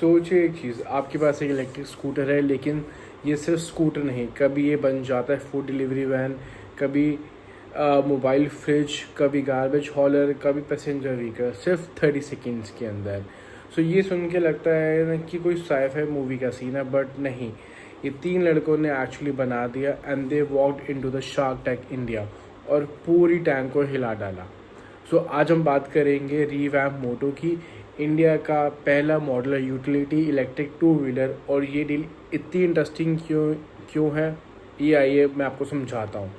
सोचिए एक चीज़, आपके पास एक इलेक्ट्रिक स्कूटर है, लेकिन ये सिर्फ स्कूटर नहीं, कभी ये बन जाता है फूड डिलीवरी वैन, कभी मोबाइल फ्रिज, कभी गार्बेज हॉलर, कभी पैसेंजर व्हीकल, सिर्फ 30 सेकेंड्स के अंदर। सो ये सुन के लगता है ना कि कोई साइफाई मूवी का सीन है, बट नहीं, ये 3 लड़कों ने एक्चुअली बना दिया and they walked into the shark Tank India और पूरी टैंक को हिला डाला। सो आज हम बात करेंगे रिवैम्प मोटो की, इंडिया का पहला मॉडलर यूटिलिटी इलेक्ट्रिक 2 व्हीलर। और ये डील इतनी इंटरेस्टिंग क्यों है, ये आइए मैं आपको समझाता हूँ।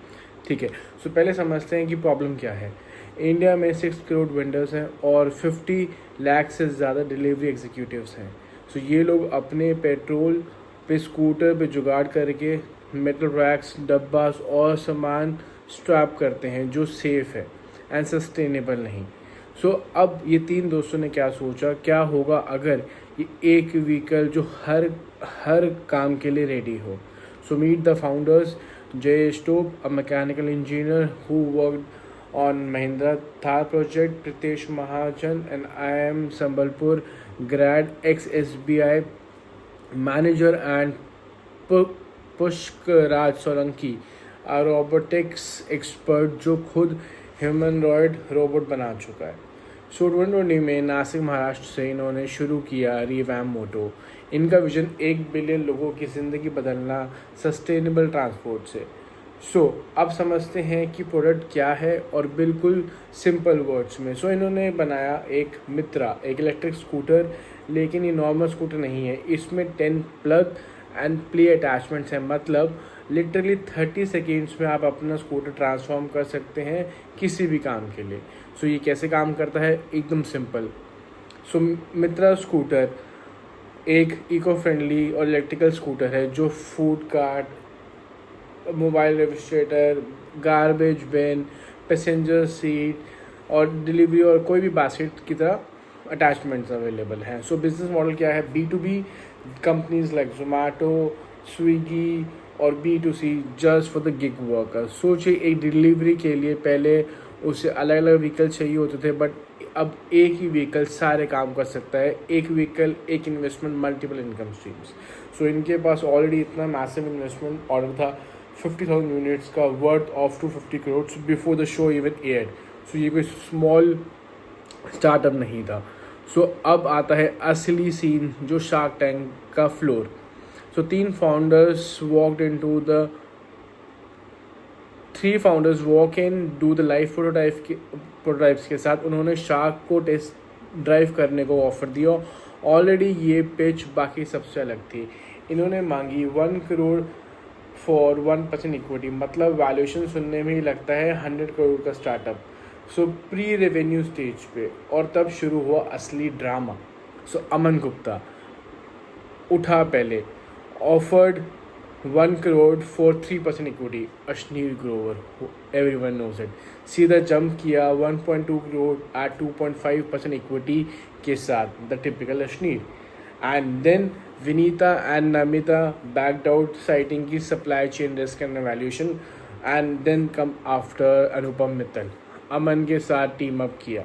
ठीक है, सो पहले समझते हैं कि प्रॉब्लम क्या है। इंडिया में 6 करोड़ वेंडर्स हैं और 50 लाख से ज़्यादा डिलीवरी एग्जीक्यूटिव्स हैं। सो ये लोग अपने पेट्रोल पे स्कूटर पे जुगाड़ करके मेटल रैक्स, डब्बास और सामान स्ट्रैप करते हैं जो सेफ़ है एंड सस्टेनेबल नहीं। सो अब ये 3 दोस्तों ने क्या सोचा, क्या होगा अगर ये एक व्हीकल जो हर काम के लिए रेडी हो। So meet the founders, Jai स्टोप, a mechanical engineer who worked on Mahindra Thar project, Pritesh Mahajan, and I am Sambalpur grad, ex SBI manager, and Pushkaraj Solanki, a robotics expert जो खुद humanoid robot बना चुका है। सो 2020 में नासिक महाराष्ट्र से इन्होंने शुरू किया रिवैम्प मोटो। इनका विजन 1 बिलियन लोगों की ज़िंदगी बदलना सस्टेनेबल ट्रांसपोर्ट से। अब समझते हैं कि प्रोडक्ट क्या है, और बिल्कुल सिंपल वर्ड्स में। इन्होंने बनाया एक मित्रा, एक इलेक्ट्रिक स्कूटर, लेकिन ये नॉर्मल स्कूटर नहीं है। इसमें 10 प्लग एंड प्ले अटैचमेंट्स हैं, मतलब लिटरली 30 सेकेंड्स में आप अपना स्कूटर ट्रांसफॉर्म कर सकते हैं किसी भी काम के लिए। ये कैसे काम करता है, एकदम सिंपल। मित्रा स्कूटर एक इको फ्रेंडली और इलेक्ट्रिकल स्कूटर है जो food cart, mobile refrigerator, garbage bin, passenger seat और डिलीवरी और कोई भी बास्केट की तरह अटैचमेंट्स अवेलेबल हैं। बिजनेस मॉडल क्या है, B2B companies like Zomato, Swiggy और B2C just for the gig worker. सोचिए, एक डिलीवरी के लिए पहले उसे अलग अलग व्हीकल चाहिए होते थे, बट अब एक ही व्हीकल सारे काम कर सकता है। एक व्हीकल, एक इन्वेस्टमेंट, मल्टीपल इनकम स्ट्रीम्स। इनके पास ऑलरेडी इतना मैसिव इन्वेस्टमेंट ऑर्डर था 50,000 यूनिट्स का, worth of 250 crore before the show even aired. ये कोई स्मॉल स्टार्टअप नहीं था। अब आता है असली सीन, जो शार्क टैंक का floor. 3 founders walked into the 3 founders walk in do the live prototypes के साथ उन्होंने शार्क को टेस्ट ड्राइव करने को ऑफर दिया। ऑलरेडी ये पिच बाकी सबसे अलग थी। इन्होंने मांगी 1 करोड़ फॉर 1% इक्विटी, मतलब वैल्यूएशन सुनने में ही लगता है 100 करोड़ का स्टार्टअप। प्री रेवेन्यू स्टेज पे, और तब शुरू हुआ असली ड्रामा। अमन गुप्ता उठा पहले, offered 1 crore for 3% equity. Ashneer Grover, everyone knows it, सीधा जंप किया 1.2 करोड़ एट 2.5% इक्विटी के साथ, the typical Ashneer. And then Vinita and Namita backed out, citing key supply chain risk and valuation. And then come after Anupam Mittal, Aman के साथ टीम अप किया।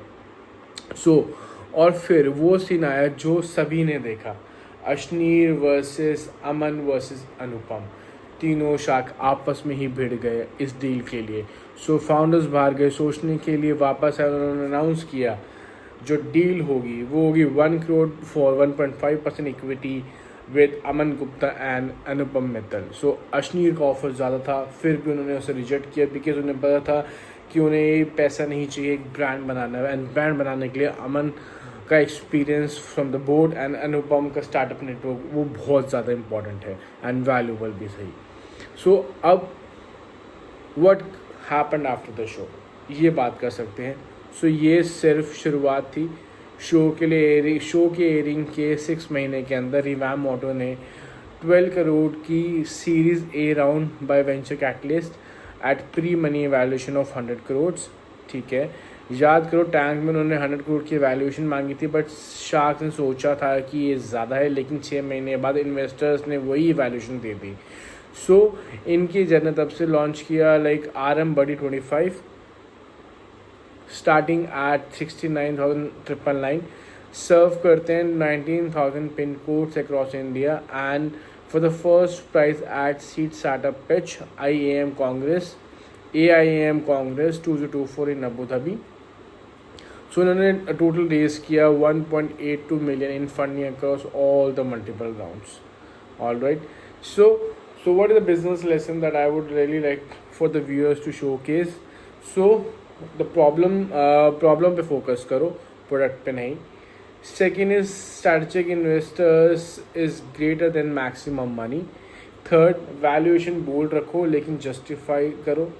और फिर वो सीन आया जो सभी ने देखा, अश्नीर वर्सेस अमन वर्सेस अनुपम। तीनों शार्क आपस में ही भिड़ गए इस डील के लिए। फाउंडर्स बाहर गए सोचने के लिए, वापस आए, उन्होंने अनाउंस किया जो डील होगी वो होगी 1 crore for 1.5% equity with Aman Gupta and Anupam Mittal. Ashneer का ऑफर ज़्यादा था, फिर भी उन्होंने उसे रिजेक्ट किया, बिकॉज उन्हें पता था कि उन्हें पैसा नहीं चाहिए, एक ब्रांड बनाना है। एंड ब्रांड बनाने के लिए अमन का experience from the board and Anupam का स्टार्टअप नेटवर्क वो बहुत ज़्यादा इंपॉर्टेंट है एंड वैल्यूबल भी सही। अब what happened after the show, ये बात कर सकते हैं। ये सिर्फ शुरुआत थी। शो के एयरिंग के 6 महीने के अंदर रिवैम्प मोटो ने 12 करोड़ की series A round by venture capitalist at pre money valuation of 100 crore. ठीक है, याद करो टैंक में उन्होंने 100 करोड़ की वैल्यूएशन मांगी थी, बट शार्क ने सोचा था कि ये ज़्यादा है, लेकिन 6 महीने बाद इन्वेस्टर्स ने वही वैल्यूएशन दे दी। इनकी जर्नी तब से लॉन्च किया like RM Buddy 25 starting at 69,999, serve करते हैं 19,000 pin codes across India and for the first prize at seed startup pitch IAM Congress AIAM Congress 2024 in Abu Dhabi. So उन्होंने total raise किया 1.82 million in funding across all the multiple rounds. All right, so what is the business lesson that I would really like for the viewers to showcase? So the problem पे focus करो, product पे नहीं। Second is strategic investors is greater than maximum money. Third, valuation bold रखो लेकिन justify करो।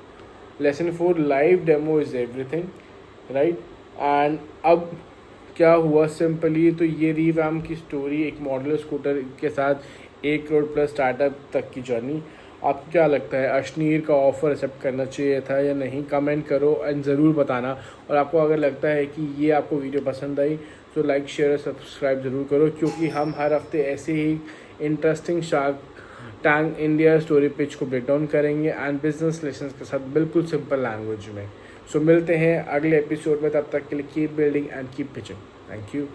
Lesson 4, live demo is everything, right? And अब क्या हुआ सिंपली, तो ये रिवैम की स्टोरी एक मॉडलर स्कूटर के साथ 1 करोड़ प्लस स्टार्टअप तक की जर्नी। आपको क्या लगता है, अशनीर का ऑफ़र एक्सेप्ट करना चाहिए था या नहीं? कमेंट करो एंड ज़रूर बताना। और आपको अगर लगता है कि ये आपको वीडियो पसंद आई तो लाइक शेयर और सब्सक्राइब ज़रूर करो, क्योंकि हम हर हफ्ते ऐसे ही interesting Shark Tank India story pitch को ब्रेक डाउन करेंगे एंड बिजनेस लेसन्स के साथ बिल्कुल सिंपल लैंग्वेज में। सो मिलते हैं अगले एपिसोड में, तब तक के लिए keep building and keep pitching. Thank you.